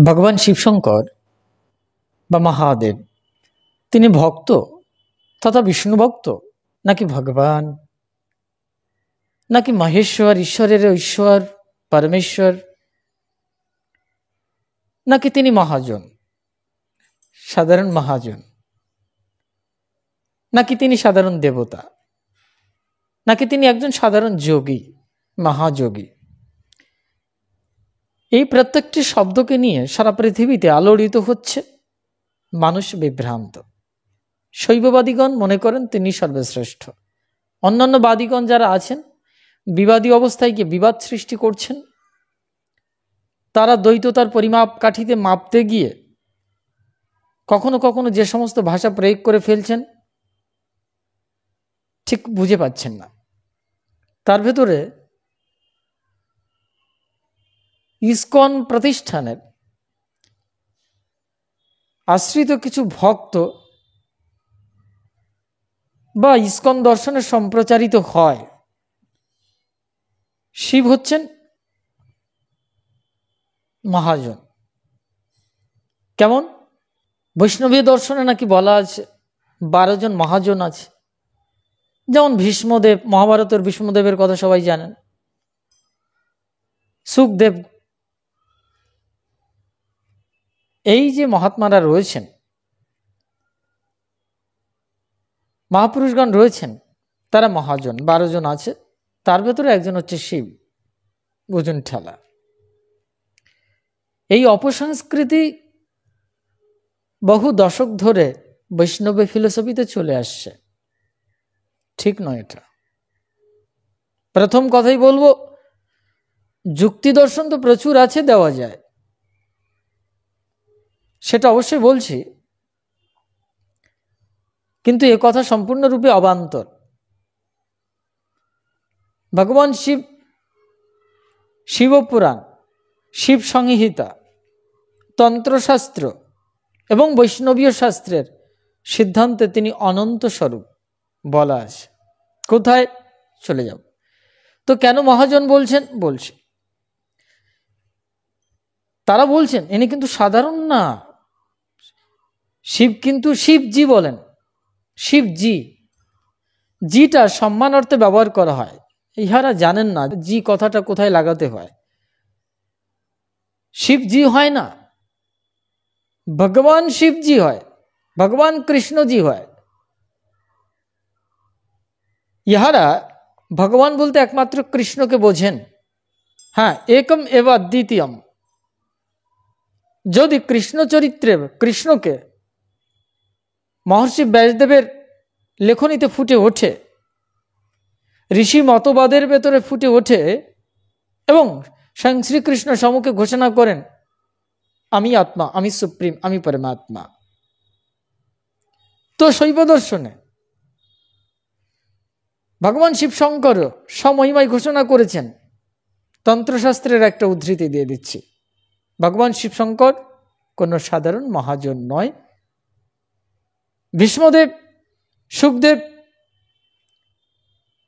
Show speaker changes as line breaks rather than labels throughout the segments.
ভগবান শিবশঙ্কর বা মহাদেব তিনি ভক্ত তথা বিষ্ণু ভক্ত নাকি ভগবান নাকি মহেশ্বর ঈশ্বরের ঈশ্বর পরমেশ্বর নাকি তিনি মহাজন সাধারণ মহাজন নাকি তিনি সাধারণ দেবতা নাকি তিনি একজন সাধারণ যোগী মহাযোগী এই প্রত্যেকটি শব্দকে নিয়ে সারা পৃথিবীতে আলোড়িত হচ্ছে মানুষ বিভ্রান্ত। শৈববাদীগণ মনে করেন তিনি সর্বশ্রেষ্ঠ, অন্যান্য বাদীগণ যারা আছেন বিবাদী অবস্থায় গিয়ে বিবাদ সৃষ্টি করছেন। তারা দ্বৈততার পরিমাপ কাঠিতে মাপতে গিয়ে কখনো কখনো যে সমস্ত ভাষা প্রয়োগ করে ফেলছেন ঠিক বুঝে পাচ্ছেন না। তার ভেতরে ইসকন প্রতিষ্ঠানের আশ্রিত কিছু ভক্ত বা ইসকন দর্শনে সম্প্রচারিত হয় শিব হচ্ছেন মহাজন। কেমন? বৈষ্ণবীয় দর্শনে নাকি বলা আছে 12 জন মহাজন আছে, যেমন ভীষ্মদেব, মহাভারতের ভীষ্মদেবের কথা সবাই জানেন, সুখদেব। এই যে মহাত্মারা রয়েছেন, মহাপুরুষগণ রয়েছেন, তারা মহাজন 12 জন আছে, তার ভেতরে একজন হচ্ছে শিব। বুঝুন ঠেলা। এই অপসংস্কৃতি বহু দশক ধরে বৈষ্ণব ফিলোসফিতে চলে আসছে, ঠিক নয় এটা। প্রথম কথাই বলবো, যুক্তি দর্শন তো প্রচুর আছে, দেওয়া যায়, সেটা অবশ্যই বলছি, কিন্তু এ কথা সম্পূর্ণরূপে অবান্তর। ভগবান শিব, শিবপুরাণ, শিব সংহিতা, তন্ত্রশাস্ত্র এবং বৈষ্ণবীয় শাস্ত্রের সিদ্ধান্তে তিনি অনন্ত স্বরূপ বলা আছে। কোথায় চলে যাব? তো কেন মহাজন বলছেন? বলছে, তারা বলছেন ইনি কিন্তু সাধারণ না, শিব কিন্তু শিবজি বলেন। শিবজি, জিটা সম্মান অর্থে ব্যবহার করা হয়। ইহারা জানেন না জি কথাটা কোথায় লাগাতে হয়। শিবজি হয় না, ভগবান শিবজি হয়, ভগবান কৃষ্ণজি হয়। ইহারা ভগবান বলতে একমাত্র কৃষ্ণকে বোঝেন। হ্যাঁ, একম এব অদ্বিতীয়ম। যদি কৃষ্ণ চরিত্রে কৃষ্ণকে মহর্ষি ব্যাসদেবের লেখনীতে ফুটে ওঠে, ঋষি মতবাদের ভেতরে ফুটে ওঠে এবং স্বয়ং শ্রীকৃষ্ণ সম্মুখে ঘোষণা করেন আমি আত্মা, আমি সুপ্রিম, আমি পরমাত্মা, তো শৈব দর্শনে ভগবান শিব শঙ্কর সমহিমায় ঘোষণা করেছেন। তন্ত্রশাস্ত্রের একটা উদ্ধৃতি দিয়ে দিচ্ছি। ভগবান শিব শঙ্কর কোনো সাধারণ মহাজন নয়। ভীষ্মদেব, সুখদেব,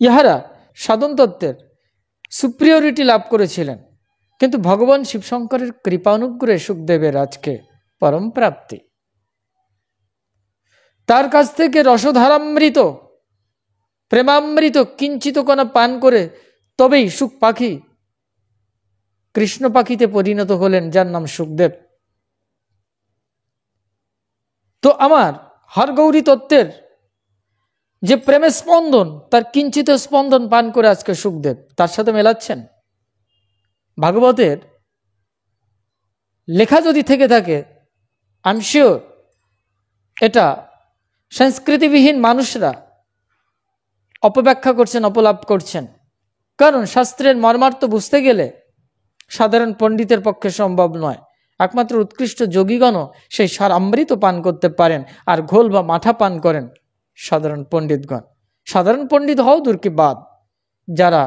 ইহারা সাধন তত্ত্বের সুপ্রিয়রিটি লাভ করেছিলেন, কিন্তু ভগবান শিবশঙ্করের কৃপানুগ্রহে সুখদেবের আজকে পরম প্রাপ্তি। তার কাছ থেকে রসধারামৃত, প্রেমামৃত কিঞ্চিত কণা পান করে তবেই সুখ পাখি কৃষ্ণ পাখিতে পরিণত হলেন, যার নাম সুখদেব। তো আমার হরগৌরী তত্ত্বের যে প্রেমের স্পন্দন, তার কিঞ্চিত স্পন্দন পান করে আজকে সুখদেব, তার সাথে মেলাচ্ছেন। ভাগবতের লেখা যদি থেকে থাকে, আই এম শিওর এটা সংস্কৃতিবিহীন মানুষরা অপব্যাখ্যা করছেন, অপলাপ করছেন। কারণ শাস্ত্রের মর্মার্থ বুঝতে গেলে সাধারণ পণ্ডিতের পক্ষে সম্ভব নয়। একমাত্র উৎকৃষ্ট যোগীগণও সেই সার অমৃত পান করতে পারেন, আর ঘোল বা মাঠা পান করেন সাধারণ পণ্ডিতগণ। সাধারণ পণ্ডিত হও দূর কি বাদ, যারা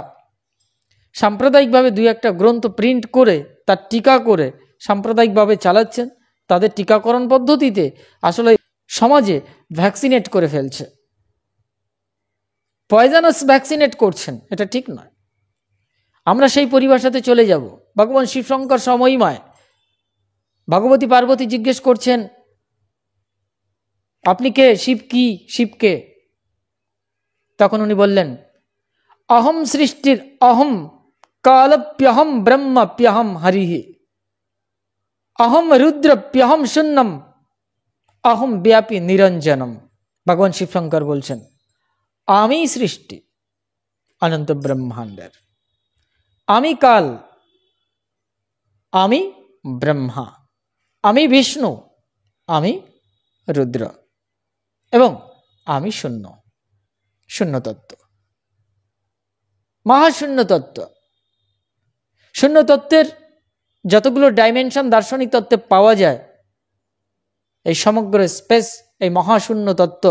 সাম্প্রদায়িকভাবে 2-1টা গ্রন্থ প্রিন্ট করে তার টিকা করে সাম্প্রদায়িকভাবে চালাচ্ছেন, তাদের টিকাকরণ পদ্ধতিতে আসলে সমাজে ভ্যাকসিনেট করে ফেলছে, পয়জানাস ভ্যাকসিনেট করছেন। এটা ঠিক নয়। আমরা সেই পরিভাষাতে চলে যাব। ভগবান শিবশঙ্কর সমহিমায় ভগবতী পার্বতী জিজ্ঞেস করছেন, আপনি কে? শিব কি? শিবকে? তখন উনি বললেন, অহম সৃষ্টির অহম কালপ্যহম ব্রহ্মপ্যহম হরিহি অহম রুদ্রপ্যহম শূন্যম অহম ব্যাপী নিরঞ্জনম। ভগবান শিবশঙ্কর বলছেন, আমি সৃষ্টি অনন্ত ব্রহ্মাণ্ডের, আমি কাল, আমি ব্রহ্মা, আমি বিষ্ণু, আমি রুদ্র, এবং আমি শূন্য, শূন্য তত্ত্ব, মহাশূন্য তত্ত্ব। শূন্য তত্ত্বের যতগুলো ডাইমেনশন দার্শনিক তত্ত্বে পাওয়া যায়, এই সমগ্র স্পেস, এই মহাশূন্য তত্ত্ব,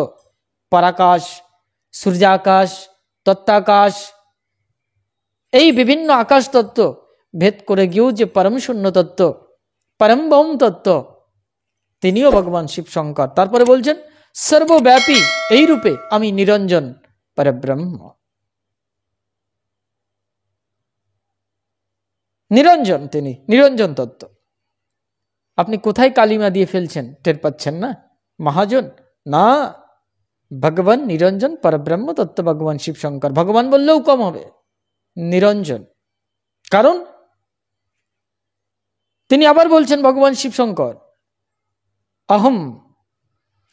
পরাকাশ, সূর্যাকাশ, তত্ত্বাকাশ, এই বিভিন্ন আকাশ তত্ত্ব ভেদ করে গিয়েও যে পরম শূন্য তত্ত্ব, পরম ব্রহ্ম তত্ত্ব, তিনিও ভগবান শিব শঙ্কর। তারপরে বলছেন, সর্বব্যাপী এই রূপে আমি নিরঞ্জন পরব্রহ্ম। নিরঞ্জন, তিনি নিরঞ্জন তত্ত্ব। আপনি কোথায় কালিমা দিয়ে ফেলছেন টের পাচ্ছেন না মহাজন? না, ভগবান নিরঞ্জন পরব্রহ্ম তত্ত্ব ভগবান শিব শঙ্কর। ভগবান বললেও কম হবে, নিরঞ্জন। কারণ তিনি আবার বলছেন ভগবান শিব শঙ্কর, অহম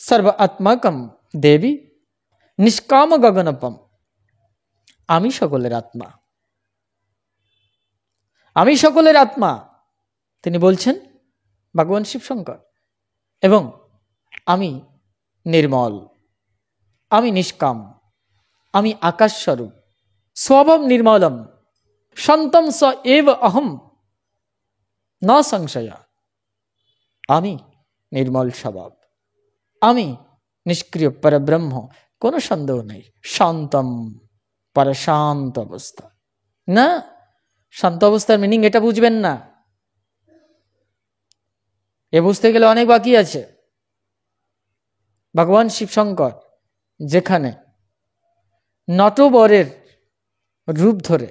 সর্ব আত্মাকম দেবী নিষ্কাম গগনপম, আমি সকলের আত্মা, আমি সকলের আত্মা, তিনি বলছেন ভগবান শিব শঙ্কর। এবং আমি নির্মল, আমি নিষ্কাম, আমি আকাশ স্বরূপ, স্বভাব নির্মলম, শান্তম স এব অহম ন সংশয়, আমি নির্মল স্বভাব, আমি নিষ্ক্রিয় পরব্রহ্ম, কোনো সন্দেহ নেই। শান্তম, পরশান্ত অবস্থা। না, শান্ত অবস্থার মিনিং এটা বুঝবেন না, এ বুঝতে গেলে অনেক বাকি আছে। ভগবান শিবশঙ্কর যেখানে নটবরের রূপ ধরে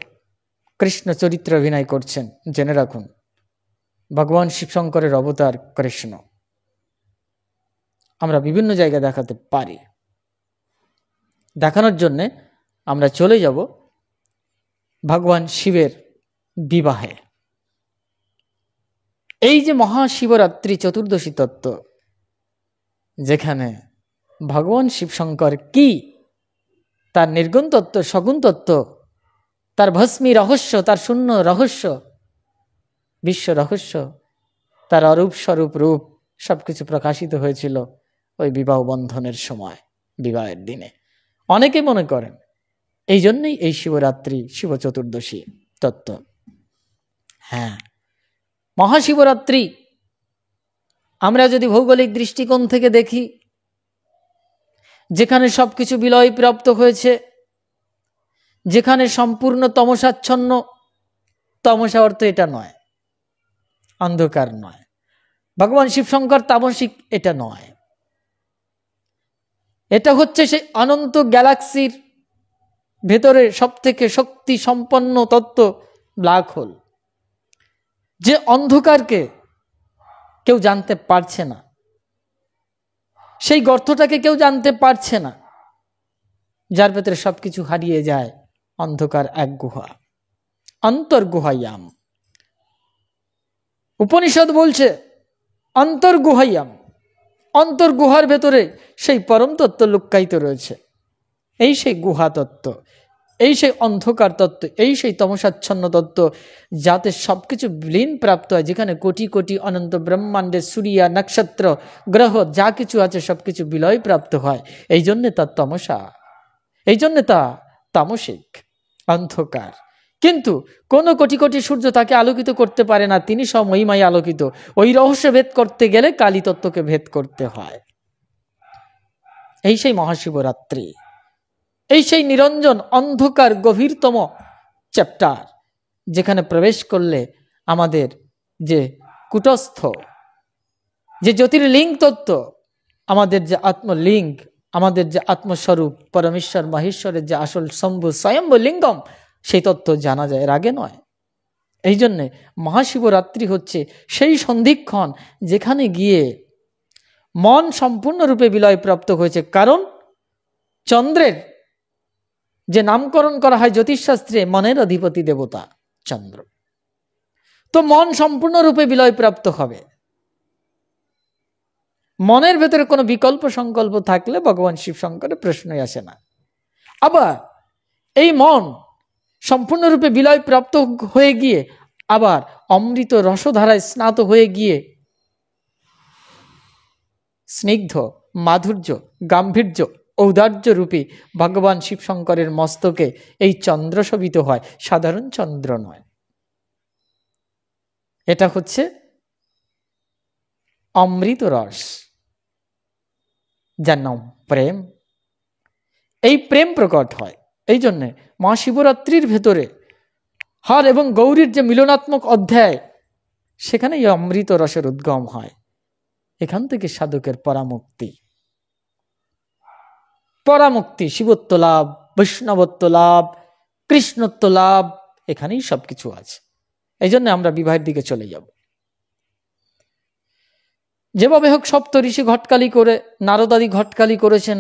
কৃষ্ণ চরিত্র অভিনয় করছেন, জেনে রাখুন ভগবান শিবশঙ্করের অবতার কৃষ্ণ আমরা বিভিন্ন জায়গায় দেখাতে পারি। দেখানোর জন্যে আমরা চলে যাব ভগবান শিবের বিবাহে। এই যে মহাশিবরাত্রি চতুর্দশী তত্ত্ব, যেখানে ভগবান শিবশঙ্কর কি তার নির্গুণ তত্ত্ব, সগুণ তত্ত্ব, তার ভস্মী রহস্য, তার শূন্য রহস্য, বিশ্ব রহস্য, তার অরূপ স্বরূপ রূপ সবকিছু প্রকাশিত হয়েছিল ওই বিবাহ বন্ধনের সময়, বিবাহের দিনে। অনেকে মনে করেন এই জন্যই এই শিবরাত্রি, শিব চতুর্দশী তত্ত্ব। হ্যাঁ, মহাশিবরাত্রি আমরা যদি ভৌগোলিক দৃষ্টিকোণ থেকে দেখি, যেখানে সবকিছু বিলয় প্রাপ্ত হয়েছে, যেখানে সম্পূর্ণ তমসাচ্ছন্ন, তমসা অর্থ এটা নয়, অন্ধকার নয়, ভগবান শিবশঙ্কর তামসিক এটা নয়, এটা হচ্ছে সেই অনন্ত গ্যালাক্সির ভেতরে সব থেকে শক্তি সম্পন্ন তত্ত্ব, ব্ল্যাক হোল, যে অন্ধকারকে কেউ জানতে পারছে না, সেই গর্তটাকে কেউ জানতে পারছে না, যার ভেতরে সবকিছু হারিয়ে যায়। অন্ধকার এক গুহা, অন্তর্গুহায়াম। উপনিষদ বলছে অন্তর্গুহায়াম, অন্তর্গুহার ভেতরে সেই পরম তত্ত্ব লুক্কায়িত রয়েছে। এই সেই গুহা তত্ত্ব, এই সেই অন্ধকার তত্ত্ব, এই সেই তমসাচ্ছন্ন তত্ত্ব, যাতে সবকিছু বিলীন প্রাপ্ত হয়, যেখানে কোটি কোটি অনন্ত ব্রহ্মাণ্ডের সূর্য, নক্ষত্র, গ্রহ যা কিছু আছে সবকিছু বিলয় প্রাপ্ত হয়। এই জন্যে তা তমসা, এই জন্যে তা তামসিক, অন্ধকার। কিন্তু কোন কোটি কোটি সূর্য তাকে আলোকিত করতে পারে না, তিনি স্বমহিমায় আলোকিত। ওই রহস্য ভেদ করতে গেলে কালী তত্ত্বকে ভেদ করতে হয়। এই সেই মহাশিবরাত্রি, এই সেই নিরঞ্জন অন্ধকার গভীরতম চ্যাপ্টার, যেখানে প্রবেশ করলে আমাদের যে কুটস্থ, যে জ্যোতির্লিঙ্গ তত্ত্ব, আমাদের যে আত্মলিঙ্গ, আমাদের যে আত্মস্বরূপ পরমেশ্বর মহেশ্বরের যে আসল শম্ভু স্বয়ম্ভু লিঙ্গম, সেই তত্ত্ব জানা যায়। এর আগে নয়, এই জন্যে মহাশিবরাত্রি হচ্ছে সেই সন্ধিক্ষণ যেখানে গিয়ে মন সম্পূর্ণরূপে বিলয়প্রাপ্ত হয়েছে। কারণ চন্দ্রের যে নামকরণ করা হয় জ্যোতিষশাস্ত্রে, মনের অধিপতি দেবতা চন্দ্র, তো মন সম্পূর্ণরূপে বিলয়প্রাপ্ত হবে। মনের ভেতরে কোনো বিকল্প সংকল্প থাকলে ভগবান শিব শঙ্করের প্রশ্নই আসে না। আবার এই মন সম্পূর্ণরূপে বিলয়প্রাপ্ত হয়ে গিয়ে আবার অমৃত রসধারায় স্নাত হয়ে গিয়ে স্নিগ্ধ মাধুর্য, গাম্ভীর্য, ঔদার্য রূপী ভগবান শিব শঙ্করের মস্তকে এই চন্দ্র শোভিত হয়, সাধারণ চন্দ্র নয়। এটা হচ্ছে অমৃত রস, যার নাম প্রেম। এই প্রেম প্রকট হয়। এই জন্যে মহাশিবরাত্রির ভেতরে হর এবং গৌরীর যে মিলনাত্মক অধ্যায়, সেখানে এই অমৃত রসের উদ্গম হয়। এখান থেকে সাধকের পরামুক্তি, পরামুক্তি, শিবত্ব লাভ, বৈষ্ণবত্ব লাভ, কৃষ্ণত্ব লাভ, এখানেই সবকিছু আছে। এই জন্য আমরা বিবাহের দিকে চলে যাব। যেভাবে হোক সপ্ত ঋষি ঘটকালি করে, নারদাদি ঘটকালি করেছেন,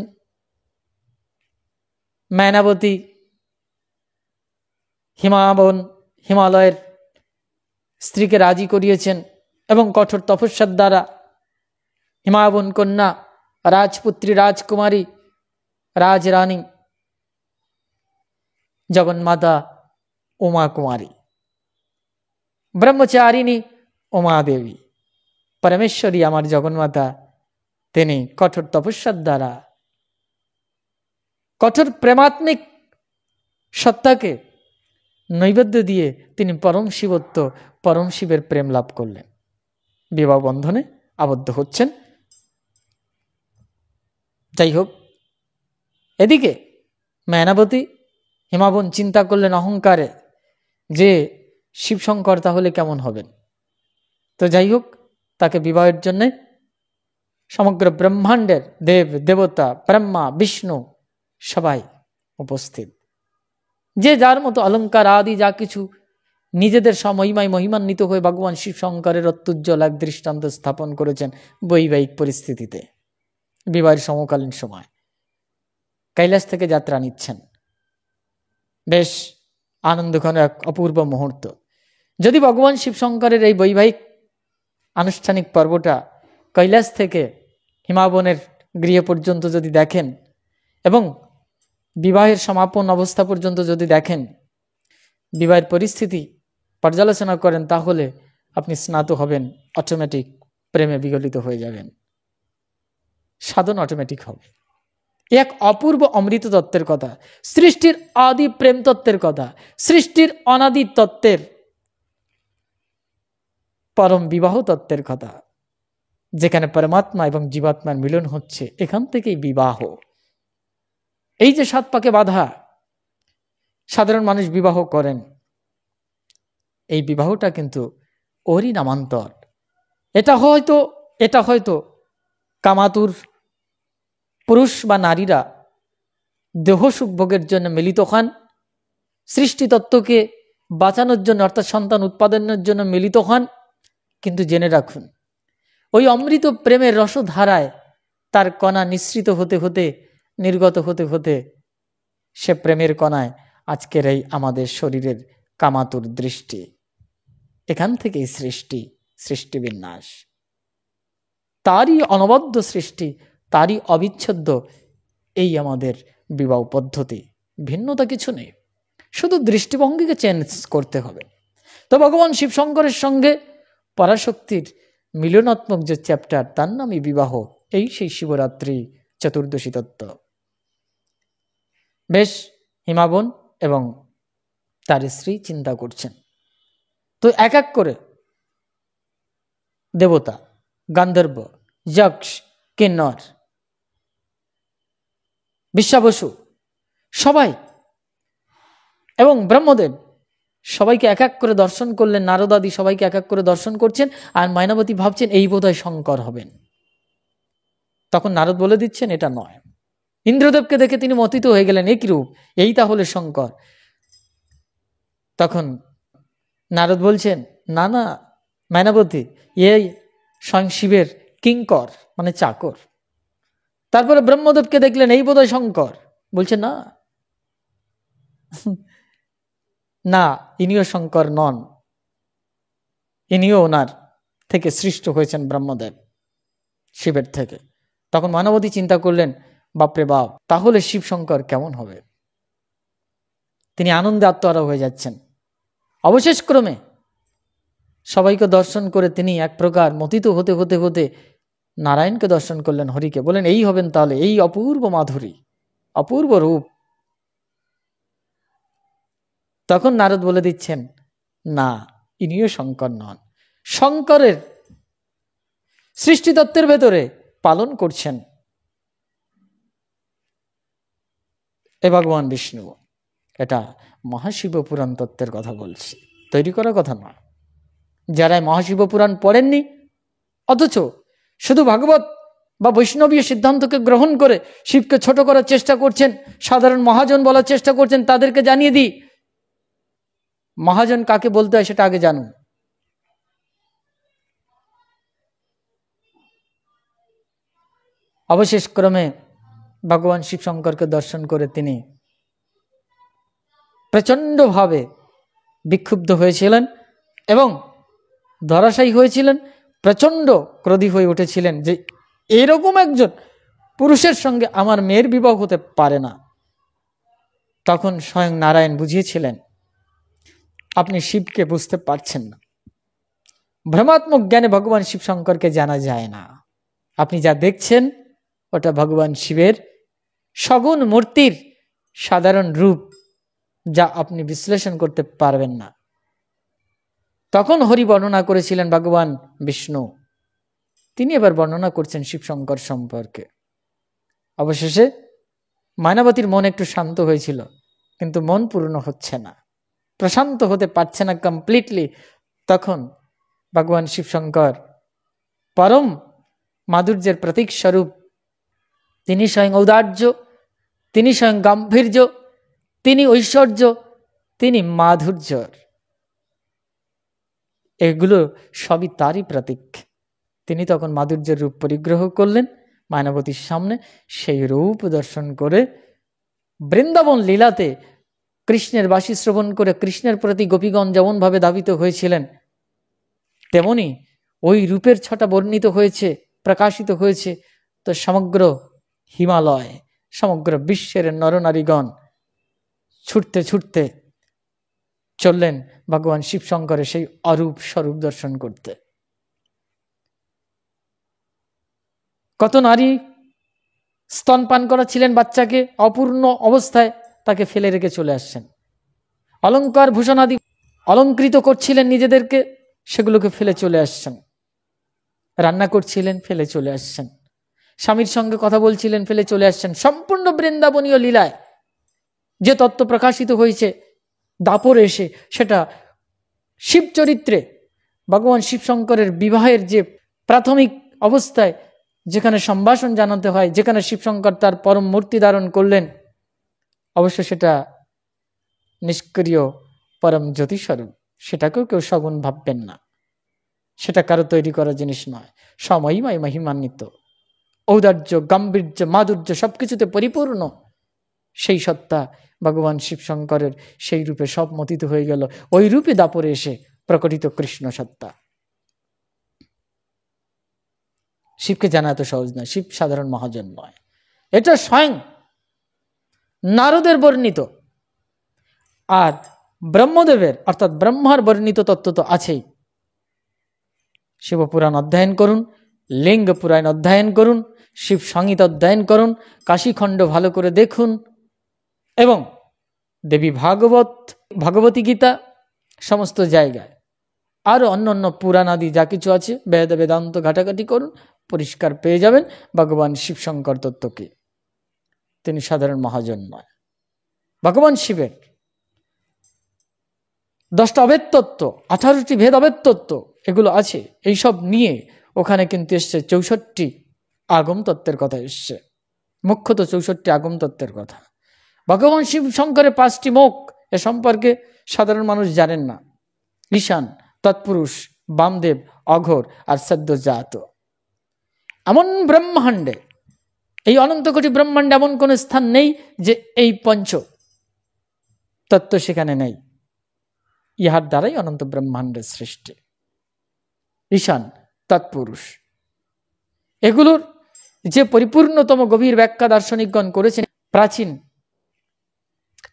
মায়াবতী হিমালয়ের স্ত্রীকে রাজি করিয়েছেন এবং কঠোর তপস্যার দ্বারা হিমাবন কন্যা, রাজপুত্রী, রাজকুমারী, রাজরানী, জগন্মাতা উমা কুমারী, ব্রহ্মচারিণী উমা দেবী, পরমেশ্বরী আমার জগন্মাতা, তিনি কঠোর তপস্যার দ্বারা, কঠোর প্রেমাত্মিক সত্তাকে নৈবেদ্য দিয়ে তিনি পরম শিবত্ব, পরম শিবের প্রেম লাভ করলেন, বিবাহ বন্ধনে আবদ্ধ হচ্ছেন। যাই হোক, এদিকে মায়াবতী হিমাবন চিন্তা করলেন অহংকারে যে শিবশঙ্কর তাহলে কেমন হবেন। তো যাই হোক, তাকে বিবাহের জন্য সমগ্র ব্রহ্মাণ্ডের দেব দেবতা, ব্রহ্মা, বিষ্ণু সবাই উপস্থিত। যে যার মতো অলঙ্কার আদি যা কিছু নিজেদের সমহিমায় মহিমান্বিত হয়ে ভগবান শিব শঙ্করের অত্যুজ্জ্বল এক দৃষ্টান্ত স্থাপন করেছেন বৈবাহিক পরিস্থিতিতে। বিবাহের সমকালীন সময় কৈলাস থেকে যাত্রা নিচ্ছেন, বেশ আনন্দঘন এক অপূর্ব মুহূর্ত। যদি ভগবান শিব শঙ্করের এই বৈবাহিক আনুষ্ঠানিক পর্বটা কৈলাস থেকে হিমাবনের গৃহ পর্যন্ত যদি দেখেন এবং বিবাহের সমাপন অবস্থা পর্যন্ত যদি দেখেন, বিবাহের পরিস্থিতি পর্যালোচনা করেন, তাহলে আপনি স্নাত হবেন, অটোমেটিক প্রেমে বিগলিত হয়ে যাবেন, সাধন অটোমেটিক হবে। এক অপূর্ব অমৃত তত্ত্বের কথা, সৃষ্টির আদি প্রেম তত্ত্বের কথা, সৃষ্টির অনাদি তত্ত্বের পরম বিবাহ তত্ত্বের কথা, যেখানে পরমাত্মা এবং জীবাত্মার মিলন হচ্ছে, এখান থেকেই বিবাহ। এই যে 7 পাকে বাধা সাধারণ মানুষ বিবাহ করেন, এই বিবাহটা কিন্তু ওরই নামান্তর। এটা হয়তো কামাতুর পুরুষ বা নারীরা দেহ সুখভোগের জন্য মিলিত হন, সৃষ্টিতত্ত্বকে বাঁচানোর জন্য অর্থাৎ সন্তান উৎপাদনের জন্য মিলিত হন। কিন্তু জেনে রাখুন, ওই অমৃত প্রেমের রসধারায় তার কণা নিঃসৃত হতে হতে, নির্গত হতে হতে, সে প্রেমের কণায় আজকের এই আমাদের শরীরের কামাতুর দৃষ্টি, এখান থেকেই সৃষ্টি বিন্যাস, তারই অনবদ্য সৃষ্টি, তারই অবিচ্ছেদ্য এই আমাদের বিবাহ পদ্ধতি। ভিন্নতা কিছু নেই, শুধু দৃষ্টিভঙ্গিকে চেঞ্জ করতে হবে। তো ভগবান শিব শঙ্করের সঙ্গে পরাশক্তির মিলনাত্মক যে চ্যাপ্টার, তার নামই বিবাহ। এই সেই শিবরাত্রি চতুর্দশী তত্ত্ব। বেশ, হিমাবন এবং তার স্ত্রী চিন্তা করছেন। তো এক এক করে দেবতা, গান্ধর্ব, যক্ষ, কিন্নর, বিশ্বাবসু সবাই এবং ব্রহ্মদেব সবাইকে এক এক করে দর্শন করলেন। নারদাদি সবাইকে এক এক করে দর্শন করছেন, আর মায়াবতী ভাবছেন এই বোধহয় শঙ্কর হবেন। তখন নারদ বলে দিচ্ছেন এটা নয়। ইন্দ্রদেবকে দেখে তিনি মথিত হয়ে গেলেন, একই রূপ, এই তাহলে শঙ্কর। তখন নারদ বলছেন, না না মায়াবতী, এই স্বয়ং শিবের কিঙ্কর, মানে চাকর। তারপরে ব্রহ্মদেবকে দেখলেন, এই বোধহয় শঙ্কর। বলছে না না, ইনিও শঙ্কর নন, ইনিও ওনার থেকে সৃষ্ট হয়েছেন ব্রহ্মদেব, শিবের থেকে। তখন মানবতী চিন্তা করলেন, বাপরে বাপ, তাহলে শিব শঙ্কর কেমন হবে। তিনি আনন্দে আত্মহারা হয়ে যাচ্ছেন। অবশেষ ক্রমে সবাইকে দর্শন করে তিনি এক প্রকার মথিত হতে হতে হতে নারায়ণকে দর্শন করলেন, হরিকে। বলেন, এই হবেন তাহলে, এই অপূর্ব মাধুরী, অপূর্ব রূপ। তখন নারদ বলে দিচ্ছেন, না, ইনিও শঙ্কর নন, শঙ্করের সৃষ্টিতত্ত্বের ভেতরে পালন করছেন এ ভগবান বিষ্ণু। এটা মহাশিব পুরাণ তত্ত্বের কথা বলছি, তৈরি করার কথা নয়। যারা মহাশিব পুরাণ পড়েননি, অথচ শুধু ভাগবত বা বৈষ্ণবীয় সিদ্ধান্তকে গ্রহণ করে শিবকে ছোট করার চেষ্টা করছেন, সাধারণ মহাজন বলার চেষ্টা করছেন, তাদেরকে জানিয়ে দিই, মহাজন কাকে বলতে হয় সেটা আগে জানুন। অবশেষ ক্রমে ভগবান শিব শঙ্করকে দর্শন করে তিনি প্রচণ্ডভাবে বিক্ষুব্ধ হয়েছিলেন এবং ধরাশায়ী হয়েছিলেন, প্রচণ্ড ক্রোধী হয়ে উঠেছিলেন যে এরকম একজন পুরুষের সঙ্গে আমার মেয়ের বিবাহ হতে পারে না। তখন স্বয়ং নারায়ণ বুঝিয়েছিলেন, আপনি শিবকে বুঝতে পারছেন না, ভ্রমাত্মক জ্ঞানে ভগবান শিব শঙ্করকে জানা যায় না। আপনি যা দেখছেন ওটা ভগবান শিবের সগুণ মূর্তির সাধারণ রূপ, যা আপনি বিশ্লেষণ করতে পারবেন না। তখন হরি বর্ণনা করেছিলেন ভগবান বিষ্ণু, তিনি এবার বর্ণনা করছেন শিব শঙ্কর সম্পর্কে। অবশেষে মায়াবতীর মন একটু শান্ত হয়েছিল, কিন্তু মন পূর্ণ হচ্ছে না, প্রশান্ত হতে পারছে না কমপ্লিটলি। তখন ভগবান শিব শঙ্কর পরম মাধুর্যের প্রতীক স্বরূপ, তিনি স্বয়ং ঔদার্য, তিনি স্বয়ং গাম্ভীর্য, তিনি ঐশ্বর্য, তিনি মাধুর্যর, এগুলো সবই তারই প্রতীক। তিনি তখন মাধুর্যের রূপ পরিগ্রহ করলেন মায়াবতীর সামনে। সেই রূপ দর্শন করে বৃন্দাবন লীলাতে কৃষ্ণের বাসী শ্রবণ করে কৃষ্ণের প্রতি গোপীগণ যেমনভাবে ধাবিত হয়েছিলেন, তেমনি ওই রূপের ছটা বর্ণিত হয়েছে, প্রকাশিত হয়েছে। তো সমগ্র হিমালয়, সমগ্র বিশ্বের নরনারীগণ ছুটতে ছুটতে চললেন ভগবান শিব শঙ্করের সেই অরূপ স্বরূপ দর্শন করতে। কত নারী স্তনপান করাচ্ছিলেন বাচ্চাকে, অপূর্ণ অবস্থায় তাকে ফেলে রেখে চলে আসছেন। অলঙ্কার ভূষণাদি অলঙ্কৃত করছিলেন নিজেদেরকে, সেগুলোকে ফেলে চলে আসছেন। রান্না করছিলেন, ফেলে চলে আসছেন। স্বামীর সঙ্গে কথা বলছিলেন, ফেলে চলে আসছেন। সম্পূর্ণ বৃন্দাবনীয় লীলায় যে তত্ত্ব প্রকাশিত হয়েছে দাপরে এসে, সেটা শিব চরিত্রে ভগবান শিব শঙ্করের বিবাহের যে প্রাথমিক অবস্থায় যেখানে সম্ভাষণ জানাতে হয়, যেখানে শিবশঙ্কর তার পরম মূর্তি ধারণ করলেন, অবশ্য সেটা নিষ্ক্রিয় পরম জ্যোতিস্বরূপ, সেটাকেও কেউ সগুণ ভাববেন না, সেটা কারো তৈরি করা জিনিস নয়। সময়ময় মহিমান্বিত, ঔদার্য, গাম্ভীর্য, মাধুর্য সবকিছুতে পরিপূর্ণ সেই সত্তা ভগবান শিবশঙ্করের সেই রূপে সব মথিত হয়ে গেল। ওই রূপে দাপরে এসে প্রকটিত কৃষ্ণ সত্তা। শিবকে জানা এত সহজ নয়, শিব সাধারণ মহাজন নয়। এটা স্বয়ং নারদের বর্ণিত, আর ব্রহ্মদেবের অর্থাৎ ব্রহ্মার বর্ণিত তত্ত্ব তো আছেই। শিবপুরাণ অধ্যয়ন করুন, লিঙ্গ পুরাণ অধ্যয়ন করুন, শিব সংহিত অধ্যয়ন করুন, কাশীখণ্ড ভালো করে দেখুন, এবং দেবী ভাগবত, ভগবতী গীতা সমস্ত জায়গায় আরো অন্যান্য পুরাণ আদি যা কিছু আছে, বেদ বেদান্ত ঘাটাঘাটি করুন, পরিষ্কার পেয়ে যাবেন ভগবান শিবশঙ্কর তত্ত্বকে। তিনি সাধারণ মহাজন নয়। ভগবান শিবের 10টা অভেদ তত্ত্ব, 18টি ভেদ অভেদ তত্ত্ব এগুলো আছে। এইসব নিয়ে ওখানে কিন্তু এসছে 64টি আগম তত্ত্বের কথা এসছে, মুখ্যত 64টি আগম তত্ত্বের কথা। ভগবান শিব শঙ্করের 5টি মুখ, এ সম্পর্কে সাধারণ মানুষ জানেন না। ঈশান, তৎপুরুষ, বামদেব, অঘোর আর সদ্যজাত। এমন ব্রহ্মাণ্ডে, এই অনন্ত কোটি ব্রহ্মাণ্ডে এমন কোন স্থান নেই যে এই পঞ্চ তত্ত্ব সেখানে নেই। ইহার দ্বারাই অনন্ত ব্রহ্মাণ্ডের সৃষ্টি। ঈশান, তৎপুরুষ, এগুলোর যে পরিপূর্ণতম গভীর ব্যাখ্যা দার্শনিকগণ করেছেন, প্রাচীন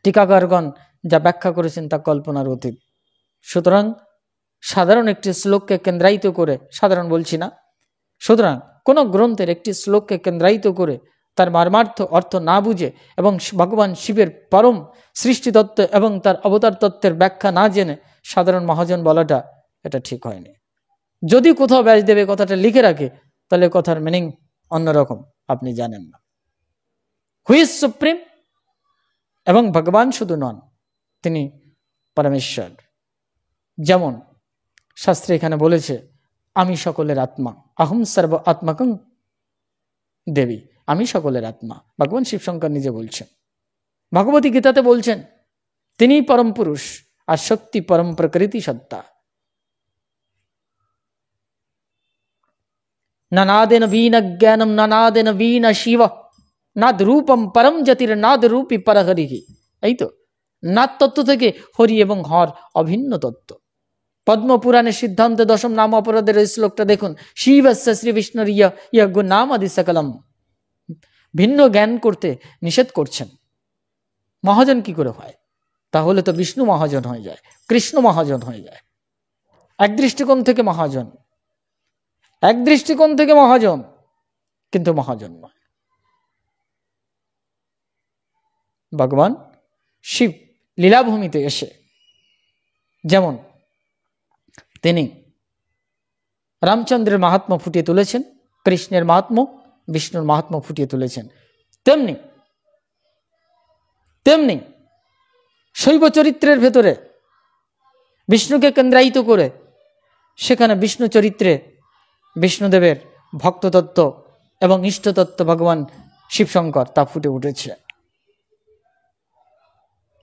টিকাকারগণ যা ব্যাখ্যা করেছেন তা কল্পনার অতীত। সুতরাং সাধারণ একটি শ্লোককে কেন্দ্রায়িত করে, সাধারণ বলছি না, সুতরাং কোন গ্রন্থের একটি শ্লোককে কেন্দ্রায়িত করে তার মর্মার্থ অর্থ না বুঝে এবং ভগবান শিবের পরম সৃষ্টি তত্ত্ব এবং তার অবতার তত্ত্বের ব্যাখ্যা না জেনে সাধারণ মহাজন বলাটা এটা ঠিক হয়নি। যদি কোথাও ব্যাসদেব কথাটা লিখে রাখে তাহলে কথার মিনিং অন্যরকম, আপনি জানেন না। হুই ইজ সুপ্রিম, এবং ভগবান শুধু নন, তিনি পরমেশ্বর। যেমন শাস্ত্রে এখানে বলেছে, আমি সকলের আত্মা, আহম সর্ব আত্মাকং দেবী, আমি সকলের আত্মা। ভগবান শিবশঙ্কর নিজে বলছেন। ভগবতী গীতাতে বলছেন তিনি পরম পুরুষ আর শক্তি পরম প্রকৃতি সত্তা। নানাদেন বীন জ্ঞানম নানাদেন বীন শিব নাদ রূপম পরম জ্যোতির নাদ রূপী পরহরিহি। এই তো নাদ তত্ত্ব থেকে হরি এবং হর অভিন্ন তত্ত্ব। পদ্মপুরাণের সিদ্ধান্তে দশম নাম অপরাধের এই শ্লোকটা দেখুন, শিবস্য শ্রী বিষ্ণুর ইয় গুণাম আদি সকলম। ভিন্ন জ্ঞান করতে নিষেধ করছেন। মহাজন কি করে হয়? তাহলে তো বিষ্ণু মহাজন হয়ে যায়, কৃষ্ণ মহাজন হয়ে যায়। এক দৃষ্টিকোণ থেকে মহাজন, এক দৃষ্টিকোণ থেকে মহাজন, কিন্তু মহাজন নয়। ভগবান শিব লীলাভূমিতে এসে যেমন তিনি রামচন্দ্রের মাহাত্ম্য ফুটিয়ে তুলেছেন, কৃষ্ণের মাহাত্ম্য, বিষ্ণুর মাহাত্ম্য ফুটিয়ে তুলেছেন, তেমনি তেমনি শৈব চরিত্রের ভেতরে বিষ্ণুকে কেন্দ্রায়িত করে সেখানে বিষ্ণু চরিত্রে বিষ্ণুদেবের ভক্ততত্ত্ব এবং ইষ্টতত্ত্ব ভগবান শিবশঙ্কর তা ফুটে উঠেছে।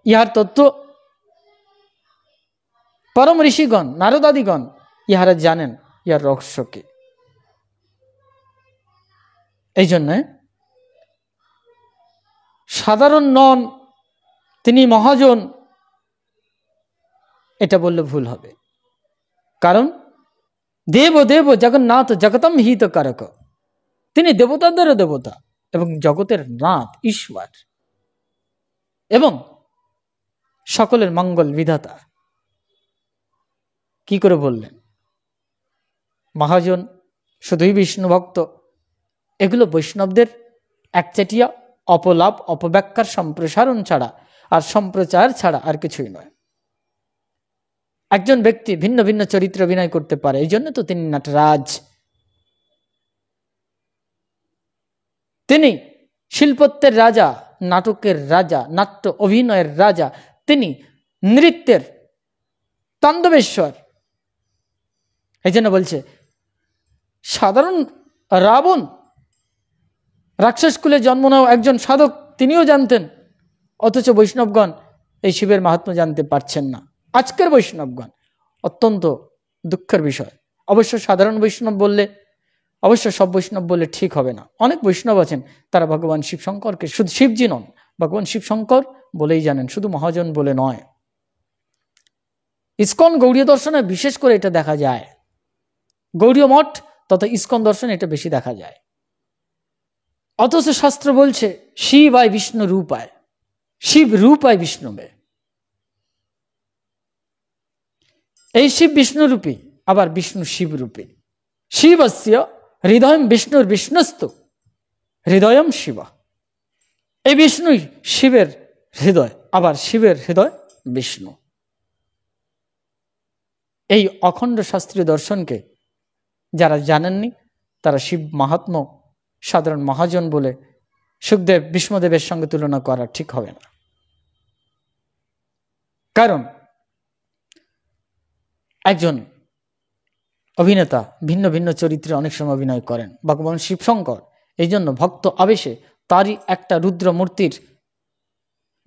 ইহার তত্ত্ব পরম ঋষিগণ, নারদাদিগণ ইহারা জানেন ইহার রহস্য কি। এই জন্য সাধারণ নন, তিনি মহাজন, এটা বললে ভুল হবে। কারণ দেব দেব জগন্নাথ জগতম হিত কারক, তিনি দেবতাদেরও দেবতা এবং জগতের নাথ ঈশ্বর এবং সকলের মঙ্গল বিধাতা। কি করে বললেন মহাজন শুধুই বিষ্ণু ভক্ত? এগুলো বৈষ্ণবদের একচেটিয়া অপলাপ অপব্যাখ্যার সম্প্রসারণ ছাড়া আর সম্প্রচার ছাড়া আর কিছুই নয়। একজন ব্যক্তি ভিন্ন ভিন্ন চরিত্র অভিনয় করতে পারে, এই জন্য তো তিনি নটরাজ। তিনি শিল্পত্বের রাজা, নাটকের রাজা, নাট্য অভিনয়ের রাজা, তিনি নৃত্যের তাণ্ডবেশ্বর। এই জন্য বলছে সাধারণ রাবণ রাক্ষস কুলে জন্ম নেওয়া একজন সাধক, তিনিও জানতেন, অথচ বৈষ্ণবগণ এই শিবের মাহাত্ম্য জানতে পারছেন না। আজকের বৈষ্ণবগণ, অত্যন্ত দুঃখের বিষয়। অবশ্য সাধারণ বৈষ্ণব বললে, অবশ্য সব বৈষ্ণব বললে ঠিক হবে না। অনেক বৈষ্ণব আছেন তারা ভগবান শিবশঙ্করকে শুধু শিবজি নন, ভগবান শিবশঙ্কর বলেই জানেন, শুধু মহাজন বলে নয়। ইস্কন গৌড়ীয় দর্শনে বিশেষ করে এটা দেখা যায়, গৌড়ীয় মঠ তথা ইস্কন দর্শনে এটা বেশি দেখা যায়। অথচ শাস্ত্র বলছে শিব আয় বিষ্ণু রূপায়, শিব রূপায় বিষ্ণুবে। এই শিব বিষ্ণুরূপী, আবার বিষ্ণু শিবরূপী। শিবস্য হৃদয়ম বিষ্ণুর বিষ্ণুস্তু হৃদয়ম শিব। এই বিষ্ণুই শিবের হৃদয়, আবার শিবের হৃদয় বিষ্ণু। এই অখণ্ড শাস্ত্রীয় দর্শনকে যারা জানেননি তারা শিব মাহাত্ম্য সাধারণ মহাজন বলে সুখদেব বিষ্ণুদেবের সঙ্গে তুলনা করা ঠিক হবে না। কারণ একজন অভিনেতা ভিন্ন ভিন্ন চরিত্রে অনেক সময় অভিনয় করেন, ভগবান শিবশঙ্কর এই জন্য ভক্ত আবেশে তারই একটা রুদ্র মূর্তির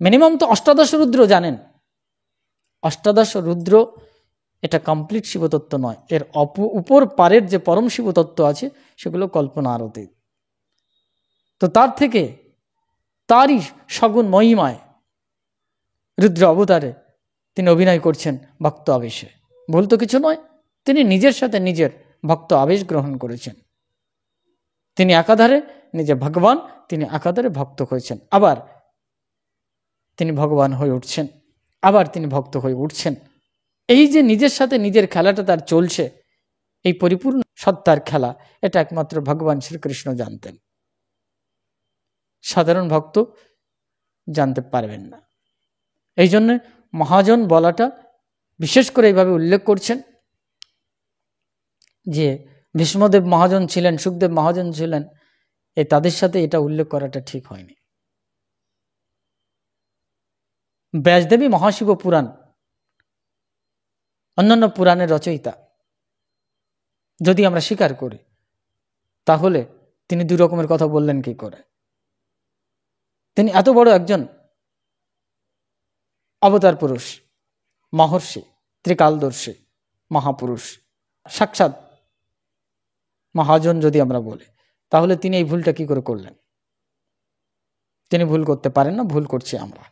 মিনিমাম তো 18 রুদ্র জানেন, 18 রুদ্র এটা কমপ্লিট শিবতত্ত্ব নয়, এর উপর পারের যে পরম শিবতত্ত্ব আছে সেগুলো কল্পনার অতীত। তো তার থেকে তারই সগুণ মহিমায় রুদ্র অবতারে তিনি অভিনয় করছেন ভক্ত আবেশে। ভুল তো কিছু নয়, তিনি নিজের সাথে নিজের ভক্ত আবেশ গ্রহণ করেছেন। তিনি একাধারে নিজে ভগবান, তিনি একাধারে ভক্ত হয়েছেন, আবার তিনি ভগবান হয়ে উঠছেন, আবার তিনি ভক্ত হয়ে উঠছেন। এই যে নিজের সাথে নিজের খেলাটা তার চলছে, এই পরিপূর্ণ সত্তার খেলা, এটা একমাত্র ভগবান শ্রীকৃষ্ণ জানতেন, সাধারণ ভক্ত জানতে পারবেন না। এই জন্য মহাজন বলাটা বিশেষ করে এইভাবে উল্লেখ করছেন যে ভীষ্মদেব মহাজন ছিলেন, সুখদেব মহাজন ছিলেন, তাদের সাথে এটা উল্লেখ করাটা ঠিক হয়নি। ব্যাসদেবী মহাশিব পুরাণ, অন্যান্য পুরাণের রচয়িতা যদি আমরা স্বীকার করি, তাহলে তিনি দুই রকমের কথা বললেন কি করে? তিনি এত বড় একজন অবতার পুরুষ, মহর্ষি, ত্রিকালদর্শী মহাপুরুষ, সাক্ষাৎ মহাজন যদি আমরা বলি, তাহলে তিনি এই ভুলটা কি করে করলেন? তিনি ভুল করতে পারেন না, ভুল করছি আমরা।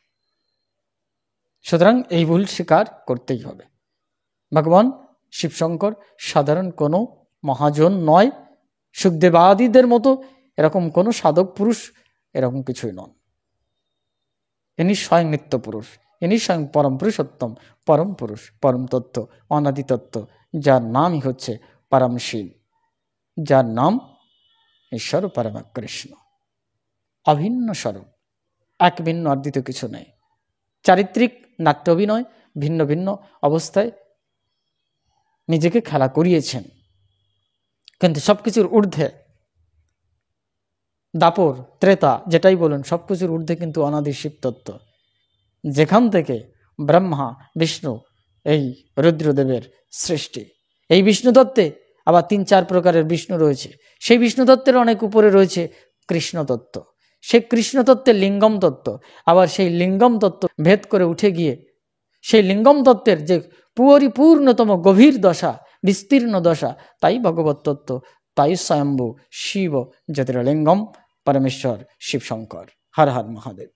সুতরাং এই ভুল স্বীকার করতেই হবে। ভগবান শিবশঙ্কর সাধারণ কোনো মহাজন নয়, সুখদেবাদিদের মতো এরকম কোনো সাধক পুরুষ এরকম কিছুই নন। ইনি স্বয়ং নিত্য পুরুষ, ইনি স্বয়ং পরম পুরুষোত্তম, পরম পুরুষ, পরম তত্ত্ব, অনাদি তত্ত্ব, যার নামই হচ্ছে পরমশীল, যার নাম ঈশ্বর পরম কৃষ্ণ, অভিন্ন স্বরূপ, এক ভিন্ন অদ্বিতীয় কিছু নেই। চারিত্রিক নাট্য অভিনয় ভিন্ন ভিন্ন অবস্থায় নিজেকে খেলা করিয়েছেন, কিন্তু সবকিছুর ঊর্ধ্বে দাপর ত্রেতা যেটাই বলুন, সবকিছুর ঊর্ধ্বে কিন্তু অনাদি শিব তত্ত্ব, যেখান থেকে ব্রহ্মা বিষ্ণু এই রুদ্রদেবের সৃষ্টি। এই বিষ্ণু তত্ত্বে আবার 3-4 প্রকারের বিষ্ণু রয়েছে, সেই বিষ্ণু তত্ত্বের অনেক উপরে রয়েছে কৃষ্ণ তত্ত্ব, সেই কৃষ্ণ তত্ত্বের লিঙ্গম তত্ত্ব, আবার সেই লিঙ্গম তত্ত্ব ভেদ করে উঠে গিয়ে সেই লিঙ্গম তত্ত্বের যে পরিপূর্ণতম গভীর দশা, বিস্তীর্ণ দশা, তাই ভগবত তত্ত্ব, তাই স্বয়ম্ভু শিব জ্যোতির্লিঙ্গম পরমেশ্বর শিবশঙ্কর। হর হর মহাদেব।